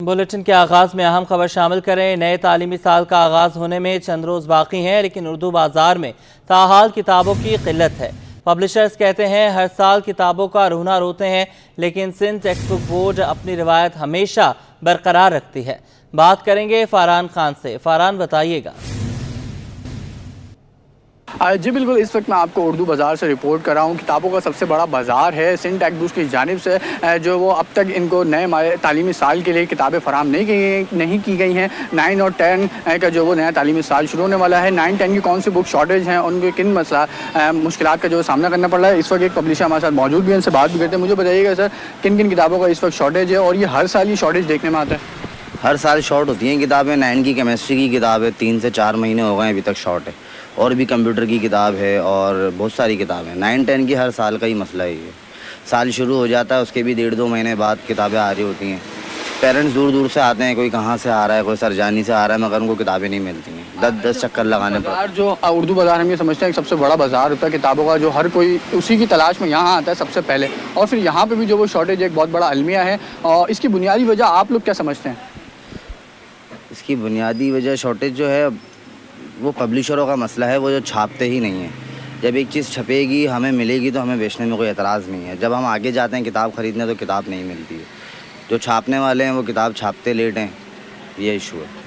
Bulletin के आगाज में अहम खबर शामिल करें। नए तालीमी साल का आगाज होने में चंद रोज बाकी हैं, लेकिन उर्दू बाजार में ताहाल किताबों की किल्लत है। पब्लिशर्स कहते हैं हर साल किताबों का रोना रोते हैं, लेकिन सिंध टेक्स्ट बुक बोर्ड अपनी रिवायत हमेशा बरकरार रखती है। बात करेंगे फरहान खान से। फरहान, बताइएगा। जी बिल्कुल, इस वक्त मैं आपको उर्दू बाज़ार से रिपोर्ट कर रहा हूँ। किताबों का सबसे बड़ा बाज़ार है। सिंध टेक्स्ट बुक्स की जानिब से जो वो अब तक इनको नए तालीमी साल के लिए किताबें फराहम नहीं की गई हैं। 9 और 10 का जो वो नया तालीमी साल शुरू होने वाला है। 9-10 की कौन सी बुक शॉर्टेज हैं, उनके किन मुश्किलात का जो सामना करना पड़ रहा है। इस वक्त एक पब्लिशर हमारे साथ मौजूद भी है, उनसे बात भी करते हैं। मुझे बताइएगा सर, किन किन किताबों का इस वक्त शॉर्टेज है और ये हर साल ही शॉर्टेज देखने में आता है? हर साल शॉर्ट होती हैं किताबें। 9 की केमिस्ट्री की किताब है, 3 से 4 महीने हो गए अभी तक शॉर्ट है। और भी कंप्यूटर की किताब है और बहुत सारी किताबें। 9-10 की हर साल का ही मसला है ये। साल शुरू हो जाता है, उसके भी 1.5-2 महीने बाद किताबें आ रही होती हैं। पेरेंट्स दूर दूर से आते हैं, कोई कहाँ से आ रहा है, कोई सरजानी से आ रहा है, मगर उनको किताबें नहीं मिलती हैं। 10-10 चक्कर लगाने पर। जो उर्दू बाज़ार हम ये समझते हैं कि सबसे बड़ा बाज़ार होता है किताबों का, जो हर कोई उसी की तलाश में यहाँ आता है सबसे पहले। और फिर यहाँ पर भी जो वो शॉर्टेज एक बहुत बड़ा अलमिया है। और इसकी बुनियादी वजह आप लोग क्या समझते हैं? इसकी बुनियादी वजह शॉर्टेज जो है वो पब्लिशरों का मसला है। वो जो छापते ही नहीं हैं। जब एक चीज़ छपेगी, हमें मिलेगी, तो हमें बेचने में कोई एतराज़ नहीं है। जब हम आगे जाते हैं किताब ख़रीदने, तो किताब नहीं मिलती है। जो छापने वाले हैं वो किताब छापते लेट हैं, ये इशू है।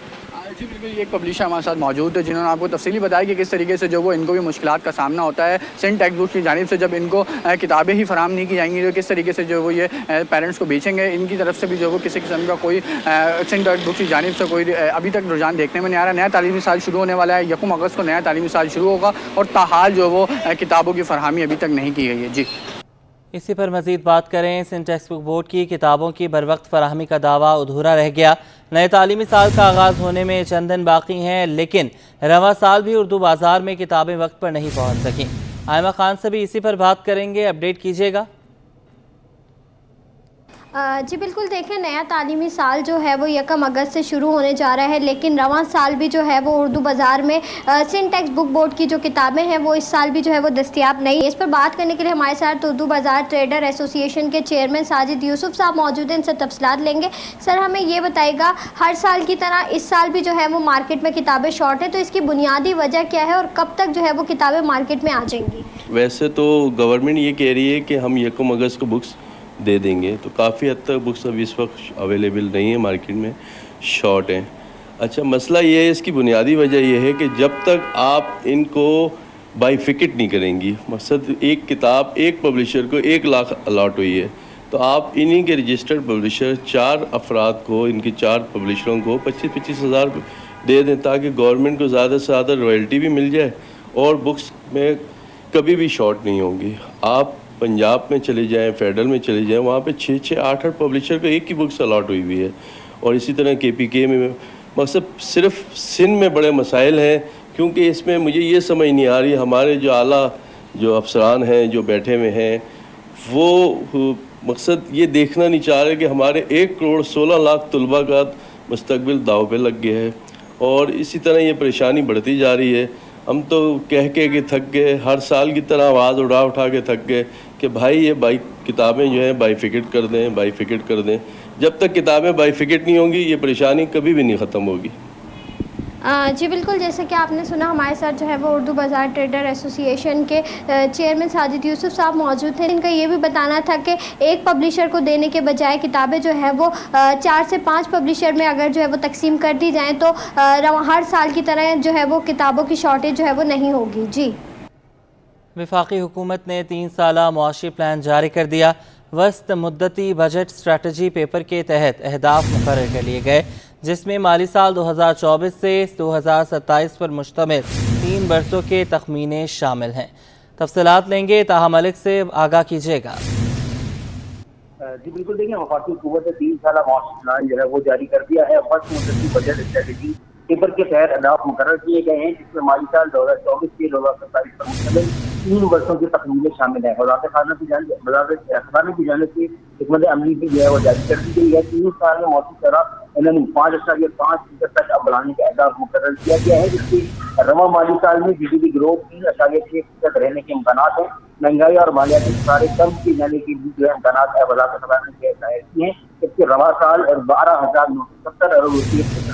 जी बिल्कुल, ये एक पब्लिशर हमारे साथ मौजूद है जिन्होंने आपको तफसीली बताया कि किस तरीके से जो वो इनको भी मुश्किलात का सामना होता है। सिंध टेक्स्ट बुक की जानिब से जब इनको किताबें ही फराहम नहीं की जाएंगी, तो किस तरीके से जो वो ये पेरेंट्स को बेचेंगे। इनकी तरफ से भी जो वो किसी किस्म का कोई सिंध टेक्स्ट बुक की जानिब से कोई अभी तक रुझान देखने में नहीं आ रहा। नया तालीमी साल शुरू होने वाला है, 1 अगस्त को नया तालीमी साल शुरू होगा और ताहाल जो वो किताबों की फरहमी अभी तक नहीं की गई है। जी, इसी पर मज़ीद बात करें। सिंध टेक्स्ट बुक बोर्ड की किताबों की बरवक्त फराहमी का दावा अधूरा रह गया। नए तालीमी साल का आगाज़ होने में चंद दिन बाकी हैं, लेकिन रवां साल भी उर्दू बाज़ार में किताबें वक्त पर नहीं पहुँच सकीं। आयमा खान से भी इसी पर बात करेंगे, अपडेट कीजिएगा। जी बिल्कुल, देखें, नया तालीमी साल जो है वो 1 अगस्त से शुरू होने जा रहा है, लेकिन रवां साल भी जो है वो उर्दू बाज़ार में सिंध टेक्स्ट बुक बोर्ड की जो किताबें हैं वो इस साल भी जो है वो दस्तयाब नहीं है। इस पर बात करने के लिए हमारे साथ उर्दू बाज़ार ट्रेडर एसोसिएशन के चेयरमैन साजिद यूसुफ साहब मौजूद हैं। इनसे तफसीलात लेंगे। सर, हमें ये बताइएगा, हर साल की तरह इस साल भी जो है वो मार्केट में किताबें शॉर्ट है, तो इसकी बुनियादी वजह क्या है और कब तक जो है वो किताबें मार्केट में आ जाएंगी? वैसे तो गवर्नमेंट ये कह रही है कि हम 1 अगस्त को बुक्स दे देंगे, तो काफ़ी हद तक बुक्स अभी इस वक्त अवेलेबल नहीं है, मार्केट में शॉर्ट हैं। अच्छा, मसला ये है, इसकी बुनियादी वजह यह है कि जब तक आप इनको बाइफिकेट नहीं करेंगी, मकसद एक किताब एक पब्लिशर को 1 लाख अलॉट हुई है, तो आप इन्हीं के रजिस्टर्ड पब्लिशर 4 अफराद को, इनके 4 पब्लिशरों को 25-25 हज़ार दे दें, ताकि गवर्नमेंट को ज़्यादा से ज़्यादा रॉयल्टी भी मिल जाए और बुक्स में कभी भी शॉर्ट नहीं होंगी। आप पंजाब में चले जाएं, फेडरल में चले जाएं, वहाँ पे 6-6, 8-8 पब्लिशर को एक ही बुक्स अलॉट हुई हुई है। और इसी तरह KPK में, मकसद सिर्फ सिंध में बड़े मसाइल हैं, क्योंकि इसमें मुझे ये समझ नहीं आ रही, हमारे जो आला जो अफसरान हैं जो बैठे हुए हैं, वो मकसद ये देखना नहीं चाह रहे कि हमारे 1 करोड़ 16 लाख तलबा का मुस्तकबिल दाव पे लग गया है। और इसी तरह ये परेशानी बढ़ती जा रही है। हम तो कह के थक गए, हर साल की तरह आवाज़ उठा के थक गए कि भाई ये किताबें जो हैं बाइफिकेट कर दें। जब तक किताबें बाइफिकेट नहीं होंगी, ये परेशानी कभी भी नहीं ख़त्म होगी। जी बिल्कुल, जैसे कि आपने सुना, हमारे साथ जो है वो उर्दू बाज़ार ट्रेडर एसोसिएशन के चेयरमैन साजिद यूसुफ साहब मौजूद थे। इनका ये भी बताना था कि एक पब्लिशर को देने के बजाय किताबें जो है वो 4 से 5 पब्लिशर में अगर जो है वो तकसीम कर दी जाएँ, तो हर साल की तरह जो है वो किताबों की शॉर्टेज जो है वो नहीं होगी। जी, वफाकी हुकूमत ने 3 साला मुआशी प्लान जारी कर दिया। वस्त मुद्दती बजट स्ट्रैटेजी पेपर के तहत अहदाफ मुकर्रर कर लिए गए, जिसमें माली साल 2024 से 2027 पर मुश्तमिल 3 बरसों के तखमीने शामिल हैं। तफसीलात लेंगे, ताहा मलिक से आगाह कीजिएगा। जी बिल्कुल, देखिए, वफाकी हुकूमत ने 3 साला मुआशी प्लान जो है वो जारी कर दिया है। वक्त मुद्दती बजट स्ट्रैटेजी पेपर के तहत अहदाफ मुकर्रर किए गए हैं, जिसमें माली साल 2024 से 2027 पर मुश्तमिल 3 वर्षों की तखमीनें शामिल हैं। वज़ारत ख़ज़ाना की जानिब से हिकमत अमली भी जो है वो जारी कर दी गई है। 3 साल में मौजूद तरह انہوں نے 5.5% تک اب بڑھانے کا اہداف مقرر کیا گیا ہے، جس کی رواں مالی سال میں جی ڈی پی گروتھ 3.6% رہنے کے امکانات ہیں۔ مہنگائی اور مالیاتی خسارے کم کی جانے کے بھی جو ہے امکانات وزارت خزانہ کی ظاہر کی ہیں، جبکہ رواں سال 12,970 ارب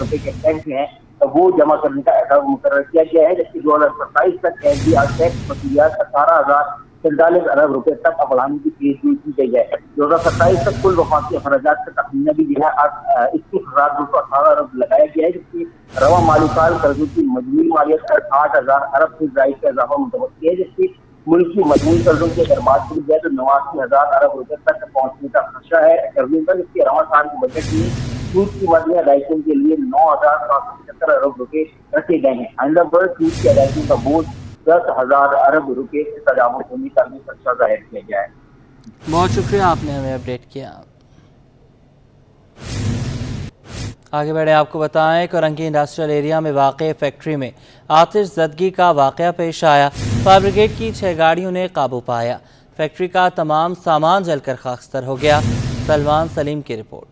روپے کے ٹیکس ہیں وہ جمع کرنے کا اہداف مقرر کیا گیا ہے، جبکہ 2027 تک ٹیکس وصولیات 18,043 ارب روپے تک بڑھانے کی پیشگوئی کی گئی ہے۔ 2027 تک کل وفاقی اخراجات کا تخمینہ بھی جو ہے 21,218 ارب لگایا گیا ہے، جبکہ رواں مالی سال قرضوں کی مجموعی مالیت 8,000 ارب سے زائد کا اضافہ متوقع ہے، جس کی ملک کی مجموعی قرضوں کی اگر بات کی جائے تو 89,000 ارب روپے تک پہنچنے کا خدشہ ہے قرضوں کا، جس کے رواں سال کے بجٹ میں سود کی مدنی ادائیگیوں کے لیے 9,775 ارب روپے رکھے گئے ہیں۔ آئندہ برس سود کی ادائیگیوں کا بوجھ 10,000 ارب روپے سے تجاوز ہونے کا بھی خدشہ ظاہر کیا گیا ہے۔ بہت شکریہ، آپ نے ہمیں اپڈیٹ کیا۔ آگے بڑھیں، آپ کو بتائیں کورنگی انڈسٹریل ایریا میں واقع فیکٹری میں آتش زدگی کا واقعہ پیش آیا۔ فائر بریگیڈ کی 6 گاڑیوں نے قابو پایا۔ فیکٹری کا تمام سامان جل کر خاکستر ہو گیا۔ سلمان سلیم کی رپورٹ۔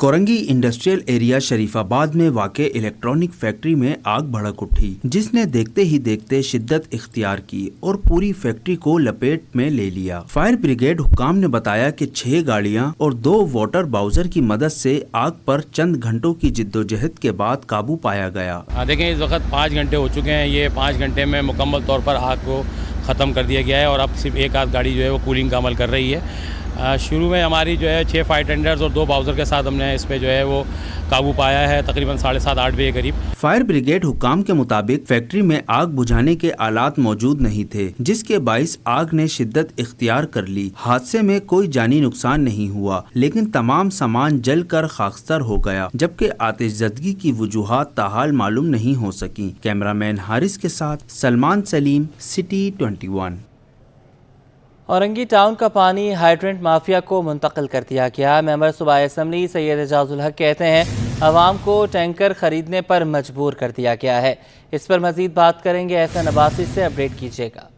کورنگی انڈسٹریل ایریا شریف آباد میں واقع الیکٹرانک فیکٹری میں آگ بھڑک اٹھی، جس نے دیکھتے ہی دیکھتے شدت اختیار کی اور پوری فیکٹری کو لپیٹ میں لے لیا۔ فائر بریگیڈ حکام نے بتایا کہ 6 گاڑیاں اور 2 واٹر باؤزر کی مدد سے آگ پر چند گھنٹوں کی جدوجہد کے بعد قابو پایا گیا۔ دیکھیں اس وقت 5 گھنٹے ہو چکے ہیں، یہ 5 گھنٹے میں مکمل طور پر آگ کو ختم کر دیا گیا ہے اور اب صرف ایک آدھ گاڑی جو ہے وہ کولنگ کا عمل کر رہی ہے۔ شروع میں ہماری جو ہے 6 فائر ٹینڈرز اور 2 باؤزر کے ساتھ ہم نے اس پہ جو ہے وہ قابو پایا ہے تقریباً 7:30-8 بجے قریب۔ فائر بریگیڈ حکام کے مطابق فیکٹری میں آگ بجھانے کے آلات موجود نہیں تھے، جس کے باعث آگ نے شدت اختیار کر لی۔ حادثے میں کوئی جانی نقصان نہیں ہوا، لیکن تمام سامان جل کر خاکستر ہو گیا، جبکہ آتش زدگی کی وجوہات تاحال معلوم نہیں ہو سکیں۔ کیمرہ مین حارث کے ساتھ سلمان سلیم، سٹی 21۔ اورنگی ٹاؤن کا پانی ہائیڈرنٹ مافیا کو منتقل کر دیا گیا۔ ممبر صوبائی اسمبلی سید اعجاز الحق کہتے ہیں عوام کو ٹینکر خریدنے پر مجبور کر دیا گیا ہے۔ اس پر مزید بات کریں گے، احسن عباسی سے اپڈیٹ کیجیے گا۔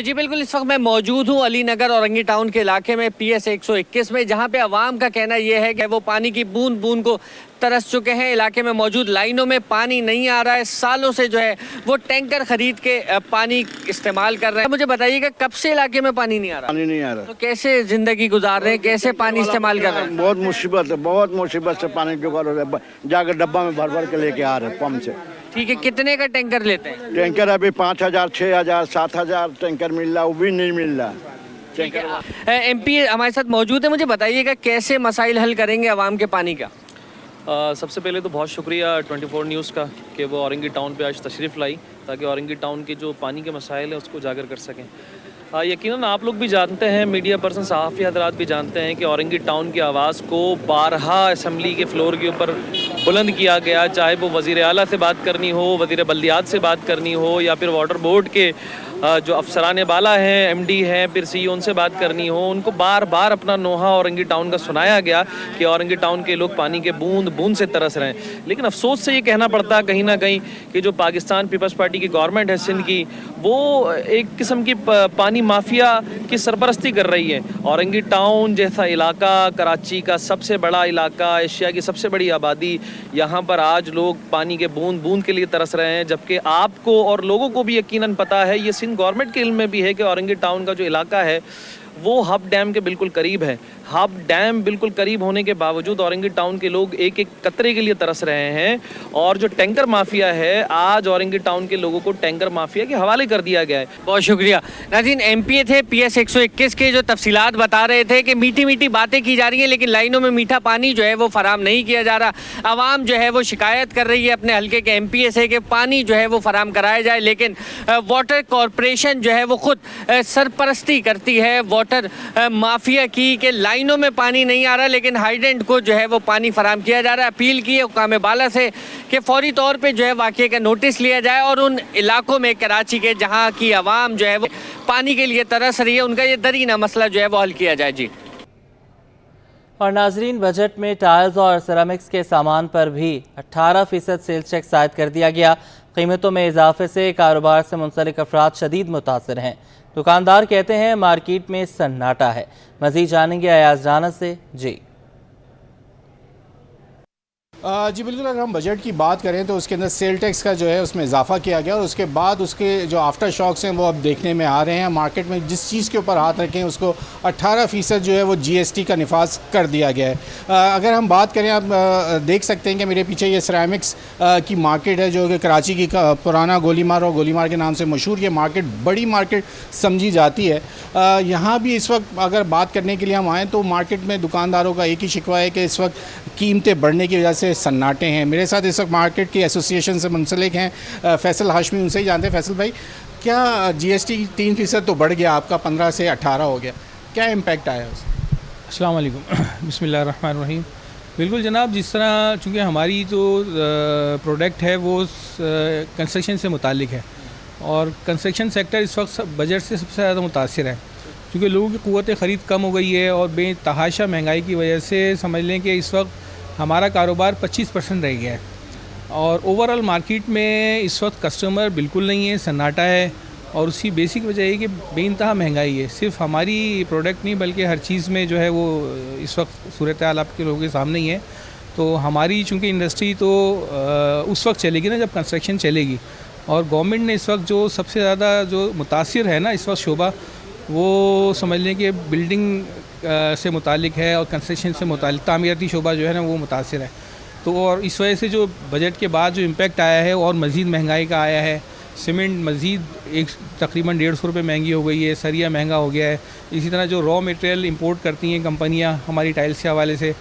جی بالکل، اس وقت میں موجود ہوں علی نگر اورنگی ٹاؤن کے علاقے میں PS 121 میں، جہاں پہ عوام کا کہنا یہ ہے کہ وہ پانی کی بوند بوند کو ترس چکے ہیں۔ علاقے میں موجود لائنوں میں پانی نہیں آ رہا ہے، سالوں سے جو ہے وہ ٹینکر خرید کے پانی استعمال کر رہے ہیں۔ مجھے بتائیے کہ کب سے علاقے میں پانی نہیں آ رہا؟ پانی نہیں آ رہا تو کیسے زندگی گزار رہے ہیں، کیسے پانی استعمال کر رہے ہیں؟ بہت مصیبت سے پانی جگاڑ ہو رہا ہے، جا کر ڈبہ میں بھر بھر کے لے کے آ رہے ہیں پمپ سے۔ ٹھیک ہے، کتنے کا ٹینکر لیتے ہیں؟ ٹینکر ابھی 5,000 6,000 7,000 ٹینکر مل رہا، وہ بھی نہیں مل رہا۔ MP ہمارے ساتھ موجود ہے، مجھے بتائیے کہ کیسے مسائل حل کریں گے عوام کے پانی کا؟ سب سے پہلے تو بہت شکریہ 24 نیوز کا کہ وہ اورنگی ٹاؤن پہ آج تشریف لائی تاکہ اورنگی ٹاؤن کے جو پانی کے مسائل ہیں اس کو اجاگر کر سکیں۔ یقیناً آپ لوگ بھی جانتے ہیں، میڈیا پرسن صحافی حضرات بھی جانتے ہیں کہ اورنگی ٹاؤن کی آواز کو بارہا اسمبلی کے فلور کے اوپر بلند کیا گیا، چاہے وہ وزیر اعلیٰ سے بات کرنی ہو، وزیر بلدیات سے بات کرنی ہو، یا پھر واٹر بورڈ کے جو افسران بالا ہیں، MD ہیں، پھر CEO ان سے بات کرنی ہو، ان کو بار بار اپنا نوحہ اورنگی ٹاؤن کا سنایا گیا کہ اورنگی ٹاؤن کے لوگ پانی کے بوند بوند سے ترس رہے ہیں۔ لیکن افسوس سے یہ کہنا پڑتا کہیں نہ کہیں کہ جو پاکستان پیپلز پارٹی کی گورنمنٹ ہے سندھ کی، وہ ایک قسم کی پانی مافیا کی سرپرستی کر رہی ہے۔ اورنگی ٹاؤن جیسا علاقہ، کراچی کا سب سے بڑا علاقہ، ایشیا کی سب سے بڑی آبادی، یہاں پر آج لوگ پانی کے بوند بوند کے لیے ترس رہے ہیں، جبکہ آپ کو اور لوگوں کو بھی یقیناً پتہ ہے، یہ سندھ گورنمنٹ کے علم میں بھی ہے کہ اورنگی ٹاؤن کا جو علاقہ ہے وہ ہب ڈیم کے بالکل قریب ہے۔ ہب ڈیم بالکل قریب ہونے کے باوجود اورنگی ٹاؤن کے لوگ ایک ایک قطرے کے لیے ترس رہے ہیں، اور جو ٹینکر مافیا ہے آج اورنگی ٹاؤن کے لوگوں کو ٹینکر مافیا کے حوالے کر دیا گیا ہے۔ بہت شکریہ ناظرین۔ MP تھے PS 121 کے، جو تفصیلات بتا رہے تھے کہ میٹھی میٹھی باتیں کی جا رہی ہیں لیکن لائنوں میں میٹھا پانی جو ہے وہ فراہم نہیں کیا جا رہا۔ عوام جو ہے وہ شکایت کر رہی ہے اپنے حلقے کے MP سے کہ پانی جو ہے وہ فراہم کرایا جائے، لیکن واٹر کارپوریشن جو ہے وہ خود سرپرستی کرتی ہے واٹر مافیا کی کہ لائنوں میں پانی نہیں آ رہا لیکن ہائیڈرنٹ کو جو ہے وہ پانی فراہم کیا جا رہا ہے۔ اپیل کی ہے حکام بالا سے کہ فوری طور پہ جو ہے واقعے کا نوٹس لیا جائے اور ان علاقوں میں کراچی کے جہاں کی عوام جو ہے وہ پانی کے لیے ترس رہی ہے، ان کا یہ درینہ مسئلہ جو ہے وہ حل کیا جائے۔ جی اور ناظرین، بجٹ میں ٹائلز اور سیرامکس کے سامان پر بھی 18% سیلز ٹیکس عائد کر دیا گیا۔ قیمتوں میں اضافے سے کاروبار سے منسلک افراد شدید متاثر ہیں۔ دکاندار کہتے ہیں مارکیٹ میں سناٹا ہے۔ مزید جانیں گے ایاز رانا سے۔ جی जी बिल्कुल, अगर हम बजट की बात करें तो उसके अंदर सेल टैक्स का जो है उसमें इजाफा किया गया और उसके बाद उसके जो आफ्टर शॉक्स हैं वो अब देखने में आ रहे हैं। मार्केट में जिस चीज़ के ऊपर हाथ रखें उसको 18% जो है वो GST का निफाज कर दिया गया है। अगर हम बात करें, आप देख सकते हैं कि मेरे पीछे ये सिरेमिक्स की मार्केट है जो कि कराची की पुराना गोलीमार और गोलीमार के नाम से मशहूर ये मार्केट बड़ी मार्केट समझी जाती है। यहाँ भी इस वक्त अगर बात करने के लिए हम आएँ तो मार्केट में दुकानदारों का एक ही शिकवा है कि इस वक्त कीमतें बढ़ने की वजह से सन्नाटे हैं। मेरे साथ इस वक्त मार्केट की एसोसिएशन से मुंसलिक हैं फैसल हाशमी, उनसे ही जानते हैं। फैसल भाई, क्या GST 3% तो बढ़ गया, आपका 15 से 18 हो गया, क्या इम्पैक्ट आया उसका? अस्सलाम वालेकुम, बिस्मिल्लाहिर्रहमानिर्रहीम। बिल्कुल जनाब, जिस तरह चूँकि हमारी जो प्रोडक्ट है वो कंस्ट्रक्शन से मुतालिक है और कंस्ट्रक्शन सेक्टर इस वक्त बजट से सबसे ज़्यादा मुतासिर है, क्योंकि लोगों की क़ुव्वत ख़रीद कम हो गई है और बेतहाशा महंगाई की वजह से समझ लें कि इस वक्त हमारा कारोबार 25% रह गया है और ओवरऑल मार्केट में इस वक्त कस्टमर बिल्कुल नहीं है, सन्नाटा है। और उसकी बेसिक वजह है कि बेइंतहा महंगाई है। सिर्फ हमारी प्रोडक्ट नहीं बल्कि हर चीज़ में जो है वो इस वक्त सूरत हाल आपके लोगों के सामने ही है। तो हमारी चूँकि इंडस्ट्री तो उस वक्त चलेगी ना जब कंस्ट्रक्शन चलेगी, और गवर्नमेंट ने इस वक्त जो सबसे ज़्यादा जो मुतासिर है ना इस वक्त शोबा, वो समझ लें कि बिल्डिंग से मुतालिक है और कंस्ट्रक्शन से मुतालिक तामीराती शोबा जो है ना वो मुतासिर है। तो और इस वजह से जो बजट के बाद जो इम्पेक्ट आया है और मज़ीद महंगाई का आया है। सीमेंट मज़ीद तकरीबन 150 रुपये महंगी हो गई है, सरिया महंगा हो गया है। इसी तरह जो रॉ मटेरियल इंपोर्ट करती हैं कंपनियां हमारी टाइल्स के हवाले से,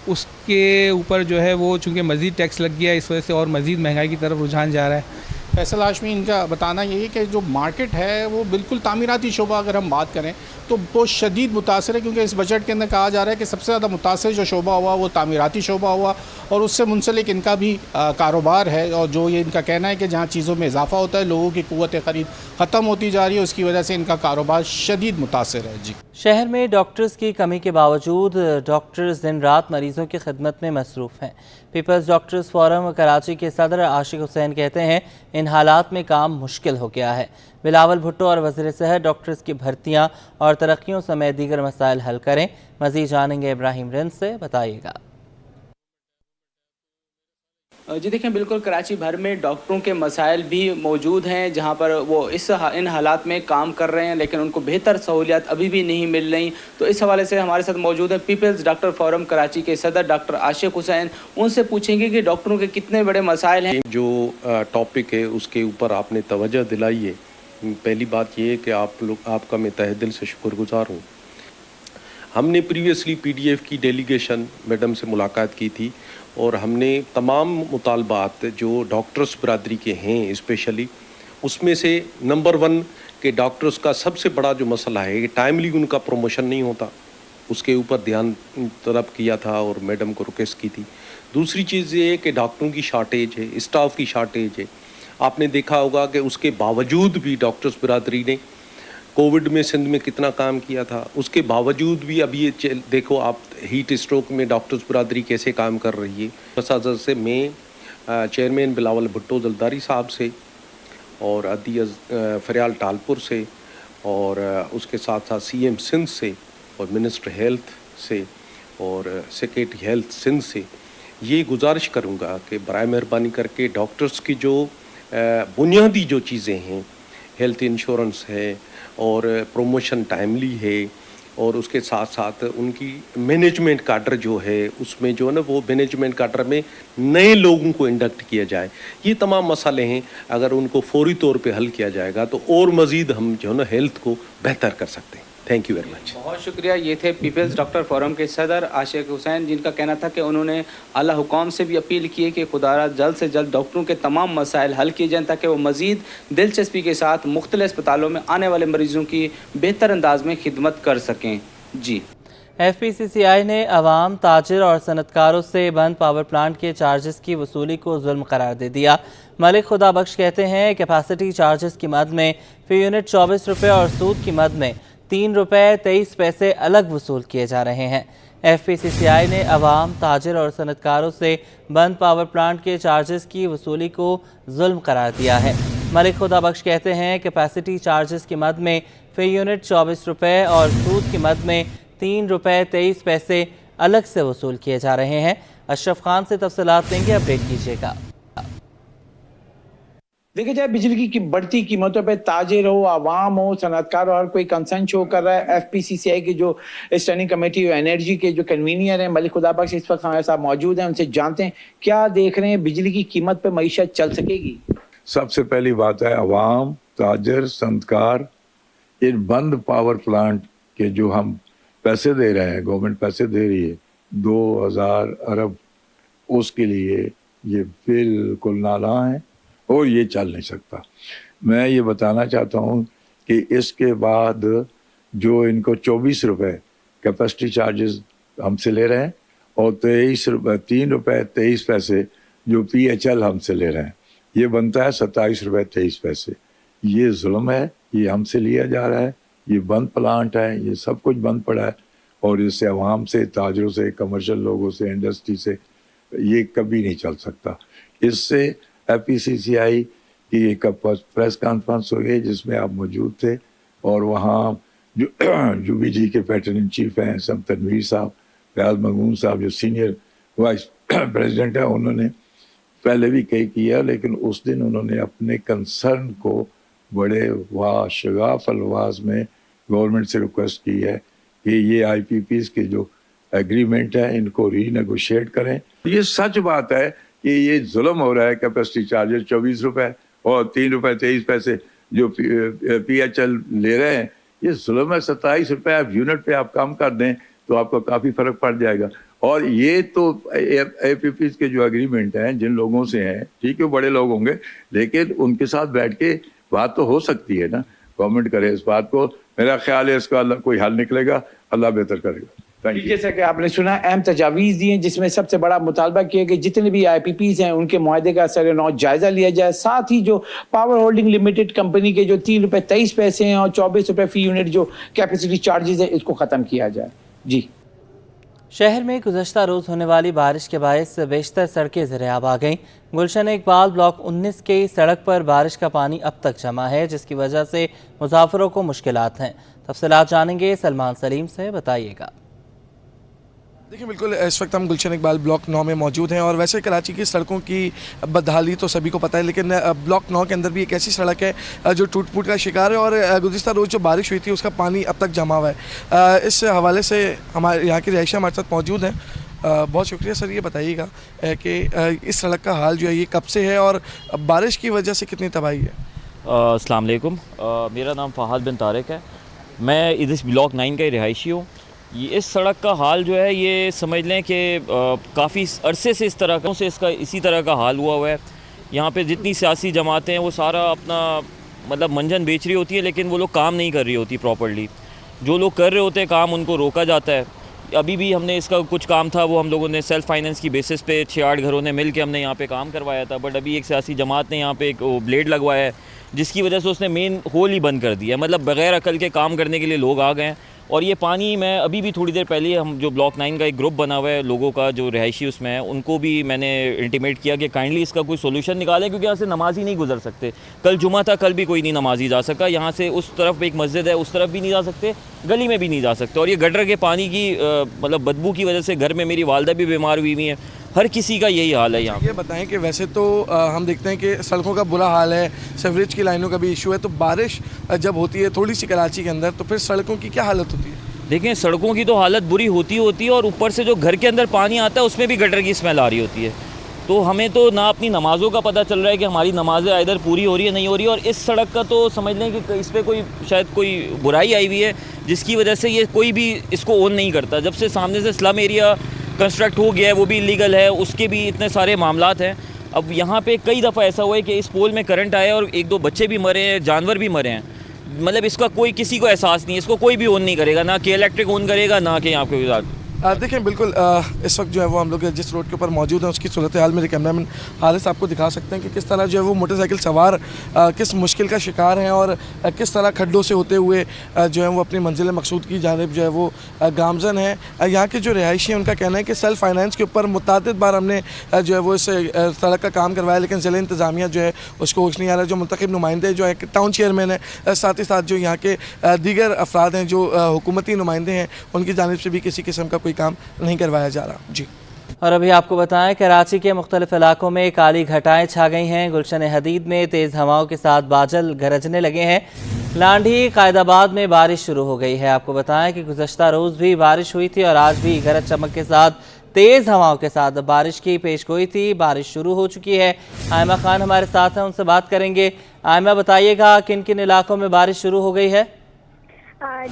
उसके ऊपर जो है वो चूँकि मज़ीद टैक्स लग गया है, इस वजह से और मज़ीद महंगाई की तरफ रुझान जा रहा है। फैसल हाशमी, इनका बताना यही है कि जो मार्केट है वो बिल्कुल तामीराती शोबा अगर हम बात करें तो बहुत शदीद मुतासर है, क्योंकि इस बजट के अंदर कहा जा रहा है कि सबसे ज़्यादा मुतासर जो शोबा हुआ वो तामीराती शोबा हुआ और उससे मुंसलिक इनका भी कारोबार है। और जो ये इनका कहना है कि जहाँ चीज़ों में इजाफा होता है लोगों की क़ुव्वत ख़रीद ख़त्म होती जा रही है, उसकी वजह से इनका कारोबार शदीद मुतासर है। जी, शहर में डॉक्टर्स की कमी के बावजूद डॉक्टर्स दिन रात मरीजों की खिदमत में मसरूफ़ हैं। पीपल्स डॉक्टर्स फोरम कराची के सदर आशिक हुसैन कहते हैं इन हालात में काम मुश्किल हो गया है। बिलावल भुट्टो और वज़ीर सेहत डॉक्टर्स की भर्तियाँ और तरक्कियों समेत दीगर मसाइल हल करें। मज़ीद जानेंगे इब्राहिम रिंद से, बताइएगा। जी देखें, बिल्कुल कराची भर में डॉक्टरों के मसाइल भी मौजूद हैं जहां पर वो इन हालात में काम कर रहे हैं, लेकिन उनको बेहतर सहूलियात अभी भी नहीं मिल रही। तो इस हवाले से हमारे साथ मौजूद हैं पीपल्स डॉक्टर फोरम कराची के सदर डॉक्टर आशिक हुसैन। उनसे पूछेंगे कि डॉक्टरों के कितने बड़े मसाइल हैं। जो टॉपिक है उसके ऊपर आपने तवज्जो दिलाई है। पहली बात ये है कि आपका मैं तहे दिल से शुक्रगुजार हूँ। हमने प्रीवियसली PDF की डेलीगेशन मैडम से मुलाकात की थी और हमने तमाम मुतालबात जो डॉक्टर्स बरादरी के हैं स्पेशली, उसमें से नंबर 1 के डॉक्टर्स का सबसे बड़ा जो मसला है कि टाइमली उनका प्रमोशन नहीं होता, उसके ऊपर ध्यान तलब किया था और मैडम को रिक्वेस्ट की थी। दूसरी चीज़ ये है कि डॉक्टरों की शार्टेज है, स्टाफ की शार्टेज है। आपने देखा होगा कि उसके बावजूद भी डॉक्टर्स बरादरी ने कोविड में सिंध में कितना काम किया था, उसके बावजूद भी अभी ये देखो आप हीट स्ट्रोक में डॉक्टर्स बरादरी कैसे काम कर रही है। मसाजर से मैं चेयरमैन बिलावल भुट्टो जलदारी साहब से और अदी फरियाल टालपुर से और उसके साथ साथ CM सिंध से और मिनिस्टर हेल्थ से और सेक्रेटरी हेल्थ सिंध से ये गुजारिश करूँगा कि बराए मेहरबानी करके डॉक्टर्स की जो बुनियादी जो चीज़ें हैं, हेल्थ इंश्योरेंस है और प्रमोशन टाइमली है और उसके साथ साथ उनकी मैनेजमेंट काडर जो है उसमें जो है ना वो मैनेजमेंट काडर में नए लोगों को इंडक्ट किया जाए। ये तमाम मसाले हैं, अगर उनको फौरी तौर पे हल किया जाएगा तो और मज़ीद हम जो है ना हेल्थ को बेहतर कर सकते हैं। Thank you very much. बहुत शुक्रिया। ये थे पीपल्स डॉक्टर फोरम के सदर आशिक हुसैन, जिनका कहना था कि उन्होंने आला हुकाम से भी अपील की है कि खुदारा जल्द से जल्द डॉक्टरों के तमाम मसाइल हल किए जाएँ ताकि वो मज़ीद दिलचस्पी के साथ मुख्तलिफ अस्पतालों में आने वाले मरीज़ों की बेहतर अंदाज में खिदमत कर सकें। जी, FPCCI ने अवाम, ताजिर और सनतकारों से बंद पावर प्लांट के चार्जेस की वसूली को जुल्म करार दे दिया। मलिक खुदा बख्श कहते हैं कैपेसिटी चार्जेस की मद में फी यूनिट 24 रुपये और सूद की मद में 3 रुपये 23 पैसे अलग वसूल किए जा रहे हैं। FPCCI ने अवाम, ताजिर और सनतकारों से बंद पावर प्लांट के चार्जेस की वसूली को जुल्म करार दिया है। मलिक खुदा बख्श कहते हैं कैपेसिटी चार्जेस की मद में फी यूनिट 24 रुपये और सूद की मद में 3 रुपये 23 पैसे अलग से वसूल किए जा रहे हैं। अशरफ खान से तफसीलात लेंगे, अपडेट कीजिएगा। देखिए जाए बिजली की बढ़ती कीमतों पे ताजिर हो, आवाम हो, सनअतकार हो, हर कोई कंसर्न शो कर रहा है। FPCCI की जो स्टैंडिंग कमेटी एनर्जी के जो कन्वीनियर हैं मलिक खुदाबख्श इस वक्त हमारे साथ मौजूद हैं, उनसे जानते हैं क्या देख रहे हैं, बिजली की कीमत पे मईशत चल सकेगी? सबसे पहली बात है अवाम, ताजर, संतकार, इन बंद पावर प्लांट के जो हम पैसे दे रहे हैं, गवर्नमेंट पैसे दे रही है 2000 अरब, उसके लिए ये बिल्कुल नाला है और ये चल नहीं सकता। मैं ये बताना चाहता हूँ कि इसके बाद जो इनको 24 रुपए कैपेसिटी चार्जेस हमसे ले रहे हैं और 3 रुपए 23 पैसे जो PHL हमसे ले रहे हैं, ये बनता है 27 रुपए 23 पैसे। ये जुल्म है, ये हमसे लिया जा रहा है, ये बंद प्लांट है, ये सब कुछ बंद पड़ा है और इससे अवाम से, ताजरों से, कमर्शियल लोगों से, इंडस्ट्री से ये कभी नहीं चल सकता। इससे FPCCI की एक प्रेस कॉन्फ्रेंस हुई जिसमें आप मौजूद थे और वहाँ जो BG के पैटर्न इन चीफ हैं सब तनवीर साहब, फयाज मगमून साहब जो सीनियर वाइस प्रेसिडेंट हैं, उन्होंने पहले भी कई किया, लेकिन उस दिन उन्होंने अपने कंसर्न को बड़े शगाफ अल्फाज में गवर्नमेंट से रिक्वेस्ट की है कि ये IPPs के जो एग्रीमेंट है इनको रीनेगोशिएट करें। ये सच बात है कि ये जुल्म हो रहा है, कैपेसिटी चार्जेस 24 रुपए और 3 रुपए 23 पैसे जो PHL ले रहे हैं, ये जुल्म है। 27 रुपए आप यूनिट पे आप कम कर दें तो आपको काफ़ी फ़र्क पड़ जाएगा। और ये तो APPs के जो एग्रीमेंट हैं जिन लोगों से हैं, ठीक है बड़े लोग होंगे, लेकिन उनके साथ बैठ के बात तो हो सकती है ना, गवर्नमेंट करे इस बात को। मेरा ख्याल है इसका कोई हल निकलेगा, अल्लाह बेहतर करेगा। जैसा कि आपने सुना अहम तजावीज़ दिए, जिसमें सबसे बड़ा मुतालबा किया कि जितने भी IPPs हैं उनके मुआहदे का सर-ए-नौ जायज़ा लिया जाए। साथ ही जो पावर होल्डिंग लिमिटेड कंपनी के जो 3 रुपए 23 पैसे हैं और 24 रुपए फी यूनिट जो कैपेसिटी चार्जेस है, इसको ख़त्म किया जाए। जी, शहर में गुज़श्ता रोज़ होने वाली बारिश के बायस बेशतर सड़कें ज़र-ए-आब आ गईं। गुलशन इकबाल ब्लॉक 19 की सड़क पर बारिश का पानी अब तक जमा है, जिसकी वजह से मुसाफिरों को मुश्किलात हैं। तफसीलात जानेंगे सलमान सलीम से, बताइएगा। देखिए बिल्कुल इस वक्त हम गुलशन इकबाल ब्लॉक 9 में मौजूद हैं और वैसे कराची की सड़कों की बदहाली तो सभी को पता है, लेकिन ब्लॉक 9 के अंदर भी एक ऐसी सड़क है जो टूट फूट का शिकार है और गुज़िश्ता रोज़ जो बारिश हुई थी उसका पानी अब तक जमा हुआ है। इस हवाले से हमारे यहाँ की रहायशी हमारे साथ मौजूद हैं। बहुत शुक्रिया सर, ये बताइएगा कि इस सड़क का हाल जो है ये कब से है और बारिश की वजह से कितनी तबाही है? अस्सलाम वालेकुम, मेरा नाम फ़हाद बिन तारिक है, मैं इस ब्लॉक 9 का रहायशी हूँ। ये इस सड़क का हाल जो है ये समझ लें कि काफ़ी अरसे से इसी तरह का हाल हुआ है। यहाँ पे जितनी सियासी जमातें हैं वो सारा अपना मतलब मंजन बेच रही होती है, लेकिन वो लोग काम नहीं कर रही होती प्रॉपर्ली। जो लोग कर रहे होते हैं काम उनको रोका जाता है। अभी भी हमने इसका कुछ काम था वो हम लोगों ने सेल्फ़ फाइनेंस की बेसिस पे 6-8 घरों ने मिल के हमने यहाँ पे काम करवाया था, बट अभी एक सियासी जमात ने यहाँ पे एक ब्लेड लगवाया है जिसकी वजह से उसने मेन होल ही बंद कर दिया। मतलब बग़ैर अकल के काम करने के लिए लोग आ गए हैं। और ये पानी मैं अभी भी थोड़ी देर पहले हम जो ब्लॉक 9 का एक ग्रुप बना हुआ है लोगों का जो रहायशी उसमें है, उनको भी मैंने इंटीमेट किया कि काइंडली इसका कोई सोल्यूशन निकालें, क्योंकि यहाँ से नमाज़ी नहीं गुजर सकते। कल जुमा था, कल भी कोई नहीं नमाज़ी जा सका। यहाँ से उस तरफ एक मस्जिद है, उस तरफ भी नहीं जा सकते, गली में भी नहीं जा सकते। और ये गटर के पानी की मतलब बदबू की वजह से घर में मेरी वालदा भी बीमार हुई हुई है। हर किसी का यही हाल है यहाँ। ये बताएं कि वैसे तो हम देखते हैं कि सड़कों का बुरा हाल है, सीवरेज की लाइनों का भी इशू है, तो बारिश जब होती है थोड़ी सी कराची के अंदर तो फिर सड़कों की क्या हालत होती है? देखें सड़कों की तो हालत बुरी होती है और ऊपर से जो घर के अंदर पानी आता है उसमें भी गटर की स्मेल आ रही होती है। तो हमें तो ना अपनी नमाज़ों का पता चल रहा है कि हमारी नमाज़ें इधर पूरी हो रही है नहीं हो रही है, और इस सड़क का तो समझ लें कि इस पर कोई शायद कोई बुराई आई हुई है जिसकी वजह से ये कोई भी इसको ओन नहीं करता। जब से सामने से स्लम एरिया कंस्ट्रक्ट हो गया है वो भी इलीगल है, उसके भी इतने सारे मामलात हैं। अब यहाँ पे कई दफ़ा ऐसा हुआ है कि इस पोल में करंट आया और 1-2 बच्चे भी मरे हैं, जानवर भी मरे हैं। मतलब इसका कोई किसी को एहसास नहीं है, इसको कोई भी ओन नहीं करेगा, ना कि इलेक्ट्रिक ओन करेगा ना कि यहाँ पे। देखें बिल्कुल इस वक्त जो है वो हम लोग जिस रोड के ऊपर मौजूद हैं उसकी सूरत हाल मेरे कैमरामैन हारिस आपको दिखा सकते हैं कि किस तरह जो है वो मोटरसाइकिल सवार किस मुश्किल का शिकार हैं और किस तरह खड्डों से होते हुए जो है वो अपनी मंजिल मकसूद की जानिब जो है वो गामजन है। यहाँ के जो रिहायशी हैं उनका कहना है कि सेल्फ फाइनेंस के ऊपर मुतअद्दिद बार हमने जो है वो इस सड़क का काम करवाया, लेकिन ज़िला इंतज़ामिया जो है उसको होश नहीं आ रहा। जो मुंतखब नुमाइंदे जो है टाउन चेयरमैन है, साथ ही साथ जो यहाँ के दीगर अफराद हैं जो हुकूमती नुमाइंदे हैं, उनकी जानिब से भी किसी किस्म का कोई काम नहीं करवाया जा रहा। जी اور ابھی آپ کو بتائیں کراچی کے مختلف علاقوں میں کالی گھٹائیں چھا گئی ہیں. گلشن حدید میں تیز ہواؤں کے ساتھ باجل گرجنے لگے ہیں. لانڈھی قائد آباد میں بارش شروع ہو گئی ہے. آپ کو بتائیں کہ گزشتہ روز بھی بارش ہوئی تھی اور آج بھی گرج چمک کے ساتھ تیز ہواؤں کے ساتھ بارش کی پیش گوئی تھی. بارش شروع ہو چکی ہے. آئمہ خان ہمارے ساتھ ہیں, ان سے بات کریں گے. آئمہ بتائیے گا کن کن علاقوں میں بارش شروع ہو گئی ہے؟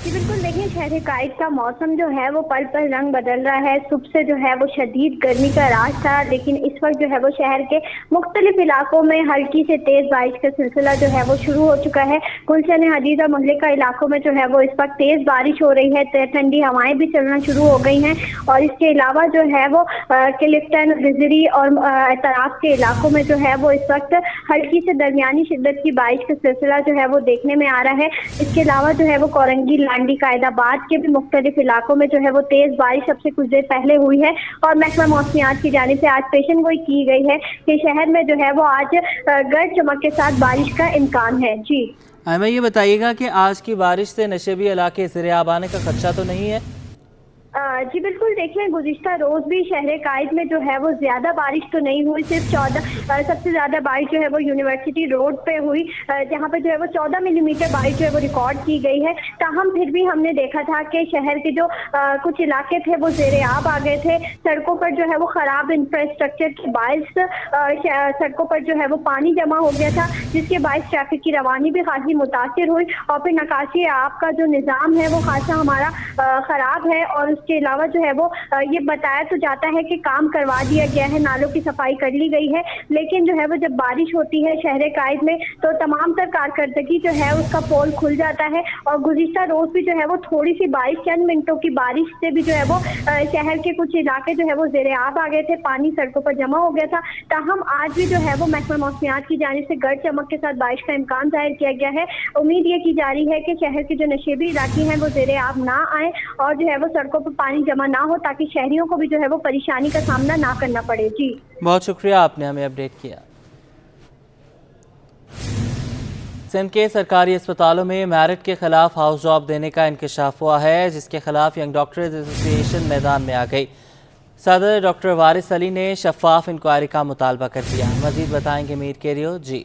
جی بالکل, دیکھیں شہر قائد کا موسم جو ہے وہ پل پل رنگ بدل رہا ہے. صبح سے جو ہے وہ شدید گرمی کا راج تھا, لیکن اس وقت جو ہے وہ شہر کے مختلف علاقوں میں ہلکی سے تیز بارش کا سلسلہ جو ہے وہ شروع ہو چکا ہے. گلشن حدید اور مہلکہ علاقوں میں جو ہے وہ اس وقت تیز بارش ہو رہی ہے. ٹھنڈی ہوائیں بھی چلنا شروع ہو گئی ہیں, اور اس کے علاوہ جو ہے وہ کلفٹن, گزری اور اطراف کے علاقوں میں جو ہے وہ اس وقت ہلکی سے درمیانی شدت کی بارش کا سلسلہ جو ہے وہ دیکھنے میں آ رہا ہے. اس کے علاوہ جو ہے وہ لانڈی, قائد آباد کے بھی مختلف علاقوں میں جو ہے وہ تیز بارش اب سے کچھ دیر پہلے ہوئی ہے, اور محکمہ موسمیات کی جانب سے آج پیشن گوئی کی گئی ہے کہ شہر میں جو ہے وہ آج گرج چمک کے ساتھ بارش کا امکان ہے. جی ہمیں یہ بتائیے گا کہ آج کی بارش سے نشیبی علاقے زیر آب آنے کا خدشہ تو نہیں ہے؟ جی بالکل, دیکھیں گزشتہ روز بھی شہر قائد میں جو ہے وہ زیادہ بارش تو نہیں ہوئی. صرف 14 سب سے زیادہ بارش جو ہے وہ یونیورسٹی روڈ پہ ہوئی, جہاں پہ جو ہے وہ 14 ملی میٹر بارش جو ہے وہ ریکارڈ کی گئی ہے. تاہم پھر بھی ہم نے دیکھا تھا کہ شہر کے جو کچھ علاقے تھے وہ زیر آب آ گئے تھے. سڑکوں پر جو ہے وہ خراب انفراسٹرکچر کے باعث سڑکوں پر جو ہے وہ پانی جمع ہو گیا تھا, جس کے باعث ٹریفک کی روانی بھی خاصی متاثر ہوئی. اور پھر نکاسی آب کا جو نظام ہے وہ خاصا ہمارا خراب ہے, اور اس کے علاوہ جو ہے وہ یہ بتایا تو جاتا ہے کہ کام کروا دیا گیا ہے, نالوں کی صفائی کر لی گئی ہے, لیکن جو ہے وہ جب بارش ہوتی ہے شہر قائد میں تو تمام تر کارکردگی جو ہے اس کا پول کھل جاتا ہے. اور گزشتہ روز بھی جو ہے وہ تھوڑی سی بارش, چند منٹوں کی بارش سے بھی جو ہے وہ شہر کے کچھ علاقے جو ہے وہ زیر آب آ گئے تھے, پانی سڑکوں پر جمع ہو گیا تھا. تاہم آج بھی جو ہے وہ محکمہ موسمیات کی جانب سے گرج چمک کے ساتھ بارش کا امکان ظاہر کیا گیا ہے. امید یہ کی جا رہی ہے کہ شہر کے جو نشیبی علاقے ہیں وہ زیر آب نہ آئیں, اور جو ہے وہ سڑکوں پر پانی جمع نہ ہو, تاکہ شہریوں کو بھی جو ہے وہ پریشانی کا سامنا نہ کرنا پڑے. جی بہت شکریہ, آپ نے ہمیں اپڈیٹ کیا. سندھ کے سرکاری اسپتالوں میں میرٹ کے خلاف ہاؤس جاب دینے کا انکشاف ہوا ہے, جس کے خلاف ینگ ڈاکٹرز ایسوسی ایشن میدان میں آ گئی. صدر ڈاکٹر وارث علی نے شفاف انکوائری کا مطالبہ کر دیا. مزید بتائیں گے میر کیریو. جی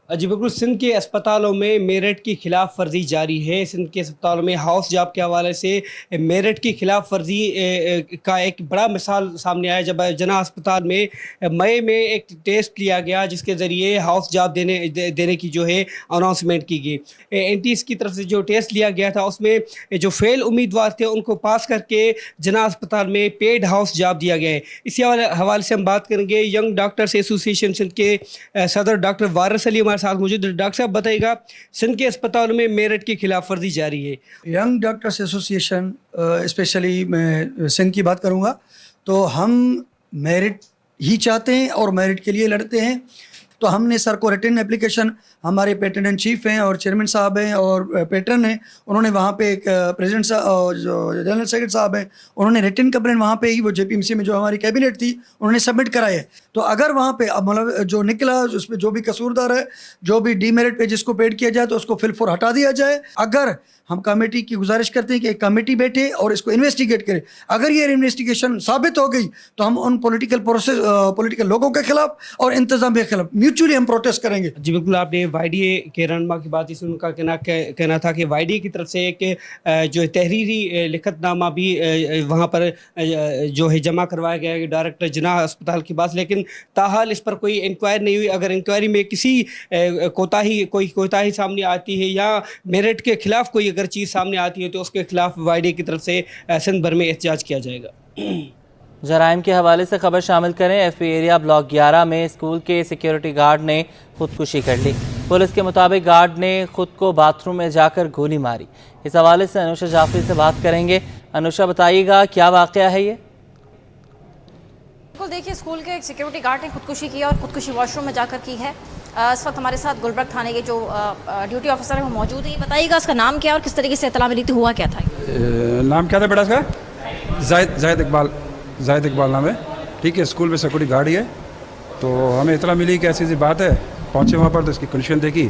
جی بالکل, سندھ کے اسپتالوں میں میرٹ کی خلاف ورزی جاری ہے. سندھ کے اسپتالوں میں ہاؤس جاب کے حوالے سے میرٹ کی خلاف ورزی کا ایک بڑا مثال سامنے آیا, جب جناح اسپتال میں مئی میں ایک ٹیسٹ لیا گیا جس کے ذریعے ہاؤس جاب دینے کی جو ہے اناؤنسمنٹ کی گئی. اینٹیز کی طرف سے جو ٹیسٹ لیا گیا تھا اس میں جو فیل امیدوار تھے ان کو پاس کر کے جناح اسپتال میں پیڈ ہاؤس جاب دیا گیا ہے. اسی حوالے سے ہم بات کریں گے ینگ ڈاکٹرز ایسوسی ایشن سندھ کے صدر ڈاکٹر وارث علی ہمارے ساتھ موجود. ڈاکٹر صاحب بتائیے گا, سندھ کے اسپتالوں میں میرٹ کی خلاف ورزی جاری ہے. ینگ ڈاکٹرز ایسوسی ایشن اسپیشلی میں سندھ کی بات کروں گا تو ہم میرٹ ہی چاہتے ہیں اور میرٹ کے لیے لڑتے ہیں. تو ہم نے سر کو ریٹن اپلیکیشن, ہمارے پیٹرن اینڈ چیف ہیں اور چیئرمین صاحب ہیں اور پیٹرن ہیں, انہوں نے وہاں پہ ایک پریزیڈنٹ صاحب جو جنرل سیکرٹری صاحب ہیں انہوں نے ریٹن کمپلین وہاں پہ ہی وہ جے پی ایم سی میں جو ہماری کیبنٹ تھی انہوں نے سبمٹ کرائے. تو اگر وہاں پہ مطلب جو نکلا اس پہ جو بھی قصوردار ہے, جو بھی ڈی میرٹ پہ جس کو پیڈ کیا جائے تو اس کو فل فور ہٹا دیا جائے. اگر ہم کمیٹی کی گزارش کرتے ہیں کہ ایک کمیٹی بیٹھے اور اس کو انویسٹیگیٹ کرے, اگر یہ انویسٹیگیشن ثابت ہو گئی تو ہم ان پولیٹیکل لوگوں کے خلاف اور انتظامیہ کے خلاف میوچولی ہم پروٹیسٹ کریں گے. جی بالکل, آپ نے وائی ڈی اے کے رہنما کی بات اس ان کا کہنا تھا کہ وائی ڈی اے کی طرف سے ایک جو تحریری لکھت نامہ بھی وہاں پر جو ہے جمع کروایا گیا ہے ڈائریکٹر جناح اسپتال کے پاس, لیکن تاحال اس پر کوئی انکوائری نہیں ہوئی. اگر انکوائری میں کسی کوتاہی سامنے آتی ہے یا میرٹ کے خلاف کوئی اگر چیز سامنے آتی ہے تو اس کے خلاف وائی ڈی اے کی طرف سے سندھ بھر میں احتجاج کیا جائے گا. جرائم کے حوالے سے خبر شامل کریں. ایف پی ایریا بلاک 11 میں اسکول کے سیکیورٹی گارڈ نے خودکشی کر لی. پولیس کے مطابق گارڈ نے خود کو باتھ روم میں جا کر گولی ماری. اس حوالے سے انوشا جعفری سے بات کریں گے. انوشا بتائیے گا کیا واقعہ ہے یہ؟ بالکل, دیکھیے اسکول کے ایک سیکیورٹی گارڈ نے خودکشی کی اور خودکشی واش روم میں جا کر کی ہے. اس وقت ہمارے ساتھ گلبرگ تھانے کے جو ڈیوٹی آفیسر ہیں وہ موجود ہیں. بتائیے گا اس کا نام کیا ہے اور کس طریقے سے اطلاع ملی تھی, ہوا کیا تھا؟ نام کیا تھا بیٹا اس کا؟ زاہد اقبال نام ہے. ٹھیک ہے, اسکول میں سیکورٹی گارڈ ہی ہے. تو ہمیں اطلاع ملی کہ ایسی بات ہے, پہنچے وہاں پر تو اس کی کنڈیشن دیکھی,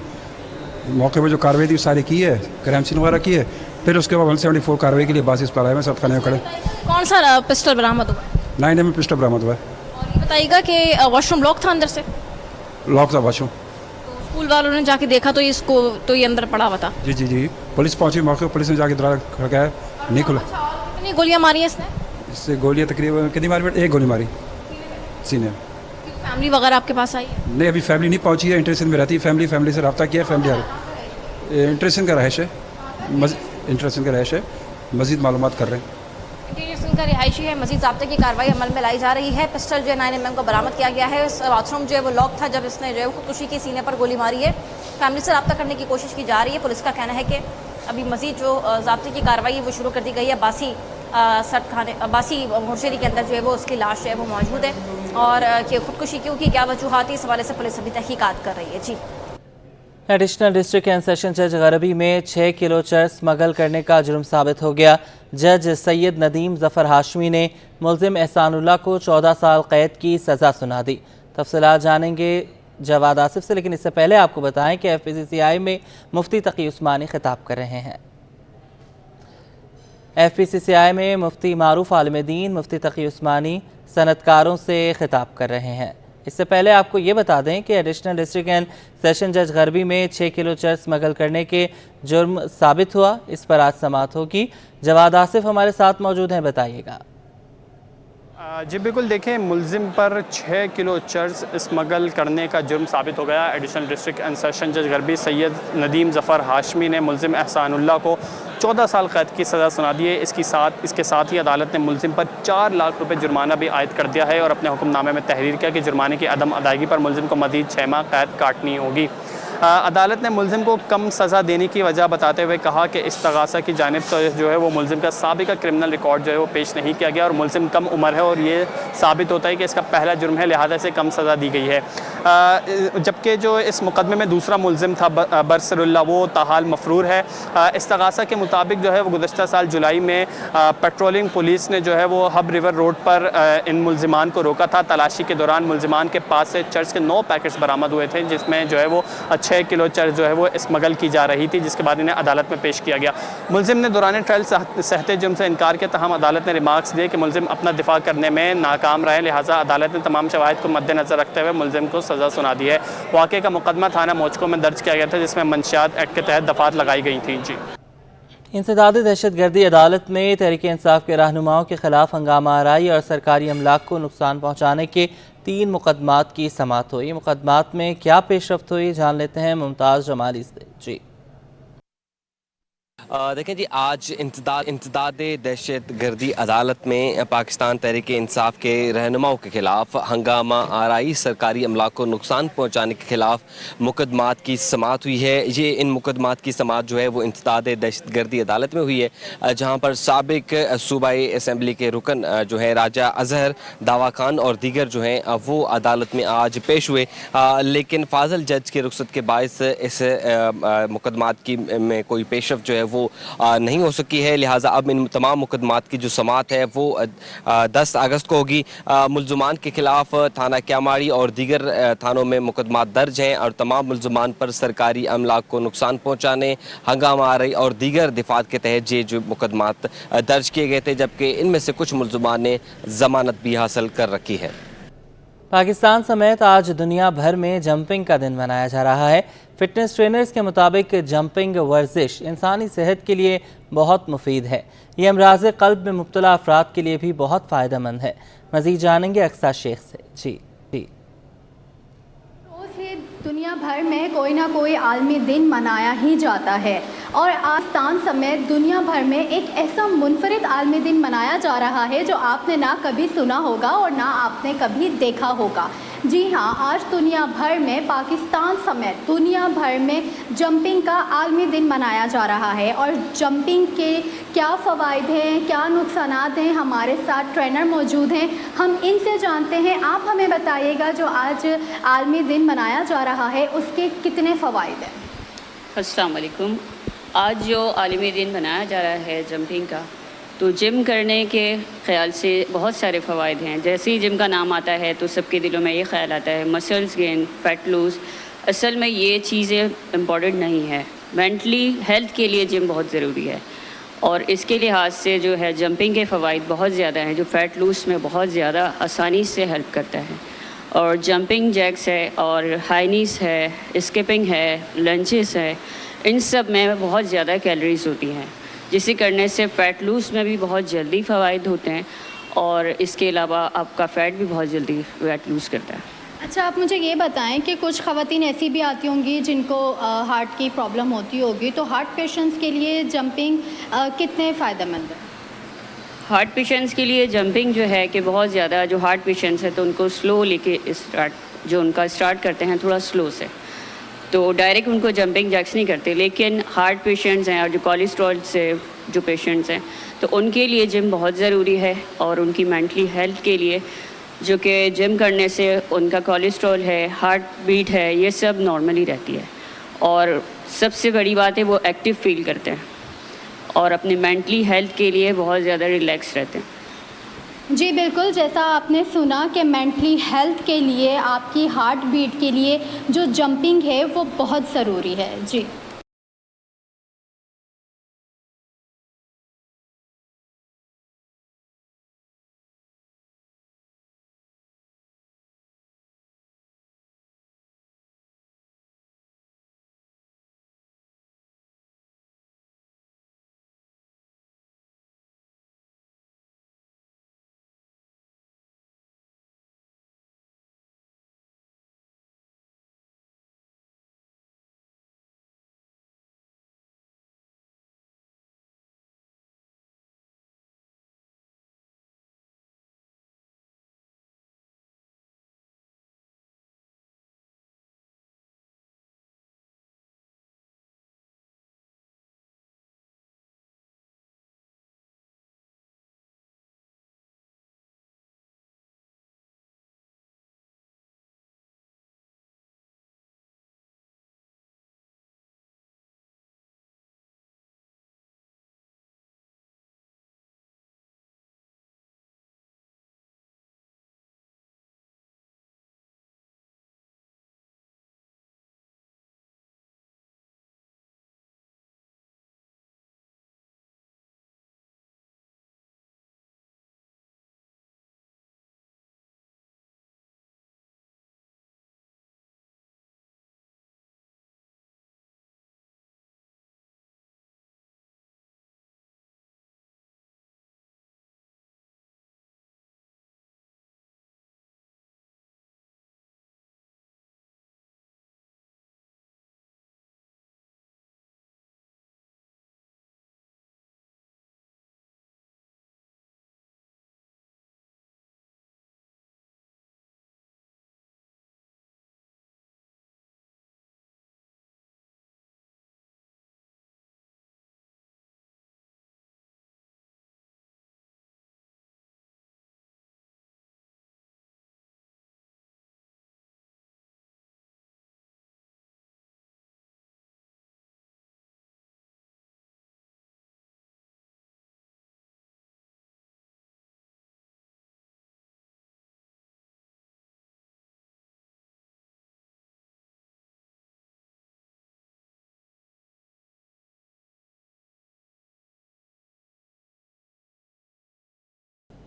موقع پہ جو کارروائی تھی ساری کی ہے, کرائم سین وغیرہ کی ہے. फिर उसके बाद 174 कार्रवाई के लिए बासिस पर आए हैं, सब थाने में खड़े। कौन सा पिस्टल बरामद हुआ? 9 में पिस्टल बरामद हुआ है। और ये बताइएगा कि वॉशरूम लॉक था अंदर से? लॉक था वॉशरूम। स्कूल वालों ने जाके देखा तो ये अंदर पड़ा हुआ था? जी जी जी, पुलिस पहुंची मौके पर, पुलिस ने जाके दरवाजा खड़काया, नहीं खुला। कितनी गोलियां मारी हैं इसने? इससे गोलियां तकरीबन कितनी मारी बेटा? 1 गोली मारी सीने में। फैमिली वगैरह आपके पास आई है? नहीं, अभी फैमिली नहीं पहुंची है, इंटरेशन में रहती है फैमिली से रब्ता किया, फैमिली आ रही। इंटरेशन का रहायश है, इंटरेशन का रहायश है, मज़ीद मालूमात कर रहे हैं। इंटीरियर का रिहायशी है, मज़ीद ज़ाब्ते की कार्रवाई अमल में लाई जा रही है। पिस्टल जो है 9mm को बरामद किया गया है। बाथरूम जो है वो लॉक था जब इसने जो है खुदकुशी की, सीने पर गोली मारी है। फैमिली से रब्ता करने की कोशिश की जा रही है। पुलिस का कहना है कि अभी मज़ीद जो ज़ाब्ते की कार्रवाई है वो शुरू कर दी गई है। बासी मोर्चरी के अंदर जो है वो उसकी लाश जो है वो मौजूद है, और कि खुदकुशी क्यों की, क्या वजूहात, इस हवाले से पुलिस अभी तहकीकात कर रही है। जी। एडिशनल डिस्ट्रिक्ट एंड सेशन जज गरबी में 6 किलो चरस स्मगल करने का जुर्म साबित हो गया। जज सैयद नदीम ज़फ़र हाशमी ने मुल्ज़िम एहसानुल्लाह को 14 साल कैद की सज़ा सुना दी। तफसीलात जानेंगे जवाद आसिफ से, लेकिन इससे पहले आपको बताएं कि FPCCI में मुफ्ती तकी उस्मानी खिताब कर रहे हैं। FPCCI में मुफ्ती मारूफ आलिम दीन मुफ्ती तकी उस्मानी सनतकारों से खिताब कर रहे हैं। इससे पहले आपको ये बता दें कि एडिशनल डिस्ट्रिक्ट एंड सेशन जज गरबी में 6 किलो चरस स्मगल करने के जुर्म साबित हुआ। इस पर आज समाअत होगी। जवाद आसिफ हमारे साथ मौजूद हैं, बताइएगा। जी बिल्कुल, देखें, मुल्ज़िम पर 6 किलो चर्स स्मगल करने का जुर्म साबित हो गया। एडिशनल डिस्ट्रिक्ट एंड सेशन जज गरबी सैयद नदीम ज़फ़र हाशमी ने मुल्ज़िम एहसानुल्लाह को 14 साल कैद की सज़ा सुना दी है। इसके साथ ही अदालत ने मुल्ज़िम पर 4 लाख रुपए जुर्माना भी आयद कर दिया है और अपने हुक्मनामे में तहरीर किया कि जुर्माने की अदम अदायगी पर मुल्ज़िम को मज़ीद 6 माह कैद काटनी होगी। अदालत ने मुल्ज़िम को कम सज़ा देने की वजह बताते हुए कहा कि इस्तगासा की जानिब से जो है वो मुल्ज़िम का साबिका क्रिमिनल रिकॉर्ड जो है वो पेश नहीं किया गया और मुल्ज़िम कम उम्र है और ये साबित होता है कि इसका पहला जुर्म है, लिहाजा से कम सज़ा दी गई है। जबकि जो इस मुकदमे में दूसरा मुल्ज़िम था बरसरुल्लाह, वो ताहाल मफरूर है। इस्तगासा के मुताबिक जो है वो गुज़श्ता साल जुलाई में पेट्रोलिंग पुलिस ने जो है वो हब रिवर रोड पर इन मुल्ज़िमान को रोका था। तलाशी के दौरान मुल्ज़िमान के पास से चर्च के 9 पैकेट्स बरामद हुए थे, जिसमें जो है वो 6 किलो चर्च जो है वो स्मगल की जा रही थी, जिसके बाद इन्हें अदालत में पेश किया गया। मुल्ज़िम ने दौरान ट्रायल सहते जुर्म से इनकार किया, तहम अदालत ने रिमार्क्स दिए कि मुल्ज़िम अपना दिफा करने में नाकाम रहे, लिहाजा अदालत ने तमाम शवाहिद को मद्देनज़र रखते हुए मुल्ज़िम को सज़ा सुना दी है। वाक़े का मुकदमा थाना मोचको में दर्ज किया गया था, जिसमें मंशियात एक्ट के तहत दफ़ात लगाई गई थी। जी। इंसदादी दहशतगर्दी अदालत में तहरीक इंसाफ के रहनुमाओं के खिलाफ हंगामा आराई और सरकारी अमलाक को नुकसान पहुँचाने के 3 मुकदमात की समाअत हुई। मुकदमात में क्या पेशरफ्त हुई, जान लेते हैं मुमताज़ जमाली से। जी। देखें जी, आज इंसदाद दहशत गर्दी अदालत में पाकिस्तान तहरीक इंसाफ के रहनुमाओं के खिलाफ हंगामा आराई, सरकारी अमलाक को नुकसान पहुँचाने के खिलाफ मुकदमात की समाअत हुई है। ये इन मुकदमात की समाअत जो है वो इंसदाद दहशत गर्दी अदालत में हुई है, जहाँ पर साबिक सूबाई असम्बली के रुकन जो है राजा अजहर, दावा खान और दीगर जो हैं वो अदालत में आज पेश हुए, लेकिन फाजल जज के रुखसत के बायस इस मुकदमात की में कोई पेशरफ्त जो है वो नहीं हो सकी है। लिहाजा अब इन तमाम मुकदमात की जो समाअत है वो 10 अगस्त को होगी। मुल्ज़मान के खिलाफ थाना क्यामाड़ी और दीगर थानों में मुकदमात दर्ज हैं और तमाम मुल्ज़मान पर सरकारी अमलाक को नुकसान पहुँचाने, हंगामा आराई और दीगर दिफात के तहत ये जो मुकदमात दर्ज किए गए थे, जबकि इनमें से कुछ मुल्ज़मान ने ज़मानत भी हासिल कर रखी है। पाकिस्तान समेत आज दुनिया भर में जंपिंग का दिन मनाया जा रहा है। फिटनेस ट्रेनर्स के मुताबिक जंपिंग वर्जिश इंसानी सेहत के लिए बहुत मुफीद है। ये अमराज़ क़ल्ब में मुब्तला अफराद के लिए भी बहुत फ़ायदेमंद है। मज़ीद जानेंगे अक्सा शेख से। जी। दुनिया भर में कोई ना कोई आलमी दिन मनाया ही जाता है और पाकिस्तान समेत दुनिया भर में एक ऐसा मुनफरिद आलमी दिन मनाया जा रहा है जो आपने ना कभी सुना होगा और ना आपने कभी देखा होगा। जी हाँ, आज दुनिया भर में, पाकिस्तान समेत दुनिया भर में जंपिंग का आलमी दिन मनाया जा रहा है। और जंपिंग के क्या फ़वाइद हैं, क्या नुकसानात हैं, हमारे साथ ट्रेनर मौजूद हैं, हम इनसे जानते हैं। आप हमें बताइएगा, जो आज आलमी दिन मनाया जा रहा है उसके कितने फ़वाइद हैं? अस्सलाम वालेकुम। आज जो आलमी दिन मनाया जा रहा है जंपिंग का, तो जिम करने के ख़्याल से बहुत सारे फ़वाइद हैं। जैसे ही जिम का नाम आता है तो सबके दिलों में ये ख्याल आता है मसल्स गेन, फैट लूज़। असल में ये चीज़ें इम्पॉर्टेंट नहीं है। मेंटली हेल्थ के लिए जिम बहुत ज़रूरी है। اور اس کے لحاظ سے جو ہے جمپنگ کے فوائد بہت زیادہ ہیں، جو فیٹ لوس میں بہت زیادہ آسانی سے ہیلپ کرتا ہے. اور جمپنگ جیکس ہے اور ہائی نیز ہے، اسکپنگ ہے، لنچز ہے، ان سب میں بہت زیادہ کیلریز ہوتی ہیں، جسے کرنے سے فیٹ لوس میں بھی بہت جلدی فوائد ہوتے ہیں، اور اس کے علاوہ آپ کا فیٹ بھی بہت جلدی ویٹ لوز کرتا ہے. اچھا، آپ مجھے یہ بتائیں کہ کچھ خواتین ایسی بھی آتی ہوں گی جن کو ہارٹ کی پرابلم ہوتی ہوگی، تو ہارٹ پیشنٹس کے لیے جمپنگ کتنے فائدہ مند ہے؟ ہارٹ پیشنٹس کے لیے جمپنگ جو ہے کہ بہت زیادہ، جو ہارٹ پیشنٹس ہیں تو ان کو سلو لے کے جو ان کا اسٹارٹ کرتے ہیں تھوڑا سلو سے، تو ڈائریکٹ ان کو جمپنگ جیکس نہیں کرتے. لیکن ہارٹ پیشنٹس ہیں اور جو کولیسٹرول سے جو پیشنٹس ہیں تو ان کے لیے جم بہت ضروری ہے، اور ان کی مینٹلی ہیلتھ کے لیے، جو کہ جم کرنے سے ان کا کولیسٹرول ہے، ہارٹ بیٹ ہے، یہ سب نارملی رہتی ہے. اور سب سے بڑی بات ہے وہ ایکٹیو فیل کرتے ہیں اور اپنی مینٹلی ہیلتھ کے لیے بہت زیادہ ریلیکس رہتے ہیں. جی بالکل، جیسا آپ نے سنا کہ مینٹلی ہیلتھ کے لیے، آپ کی ہارٹ بیٹ کے لیے جو جمپنگ ہے وہ بہت ضروری ہے. جی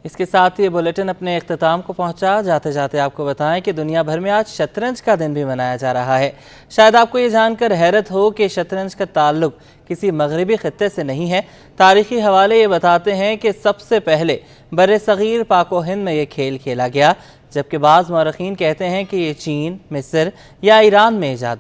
اس کے ساتھ یہ بلیٹن اپنے اختتام کو پہنچا. جاتے جاتے آپ کو بتائیں کہ دنیا بھر میں آج شطرنج کا دن بھی منایا جا رہا ہے. شاید آپ کو یہ جان کر حیرت ہو کہ شطرنج کا تعلق کسی مغربی خطے سے نہیں ہے. تاریخی حوالے یہ بتاتے ہیں کہ سب سے پہلے بر صغیر پاک و ہند میں یہ کھیل کھیلا گیا، جبکہ بعض مورخین کہتے ہیں کہ یہ چین، مصر یا ایران میں ایجاد ہوا.